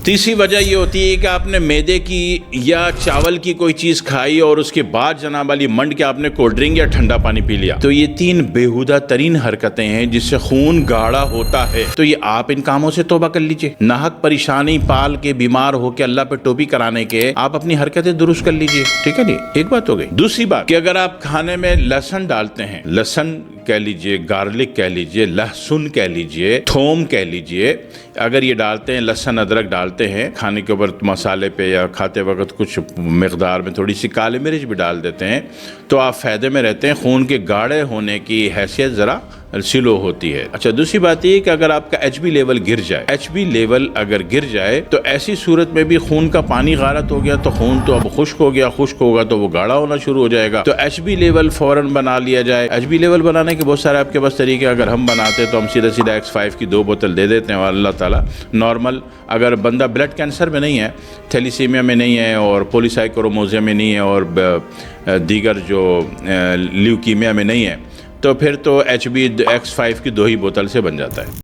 تیسری وجہ یہ ہوتی ہے کہ آپ نے میدے کی یا چاول کی کوئی چیز کھائی اور اس کے بعد جناب علی منڈ کے آپ نے کولڈ ڈرنک یا ٹھنڈا پانی پی لیا، تو یہ 3 بےہودہ ترین حرکتیں ہیں جس سے خون گاڑھا ہوتا ہے۔ تو یہ آپ ان کاموں سے توبہ کر لیجئے، ناحق پریشانی پال کے بیمار ہو کے اللہ پہ ٹوپی کرانے کے آپ اپنی حرکتیں درست کر لیجئے، ٹھیک ہے جی، ایک بات ہو گئی۔ دوسری بات کہ اگر آپ کھانے میں لہسن ڈالتے ہیں، لہسن کہہ لیجئے، گارلک کہہ لیجئے، لہسن کہہ لیجئے، تھوم کہہ لیجئے، اگر یہ ڈالتے ہیں، لہسن ادرک ڈالتے ہیں کھانے کے اوپر مسالے پہ یا کھاتے وقت کچھ مقدار میں تھوڑی سی کالی مرچ بھی ڈال دیتے ہیں، تو آپ فائدے میں رہتے ہیں، خون کے گاڑھے ہونے کی حیثیت ذرا سلو ہوتی ہے۔ اچھا، دوسری بات یہ کہ اگر آپ کا ایچ بی لیول گر جائے، ایچ بی لیول اگر گر جائے تو ایسی صورت میں بھی خون کا پانی غارت ہو گیا تو خون تو اب خشک ہو گیا، خشک ہوگا تو وہ گاڑھا ہونا شروع ہو جائے گا، تو ایچ بی لیول فوراً بنا لیا جائے۔ ایچ بی لیول بنانے کے بہت سارے آپ کے پاس طریقے، اگر ہم بناتے تو ہم سیدھا X5 کی 2 بوتل دے دیتے ہیں اور اللہ تعالیٰ نارمل، اگر بندہ بلڈ کینسر میں نہیں ہے، تھیلیسیمیا میں نہیں ہے اور پولیسائیکروموزیا میں نہیں ہے اور دیگر جو لیوکیمیا میں نہیں ہے، تو پھر تو ایچ بی X5 کی 2 ہی بوتل سے بن جاتا ہے۔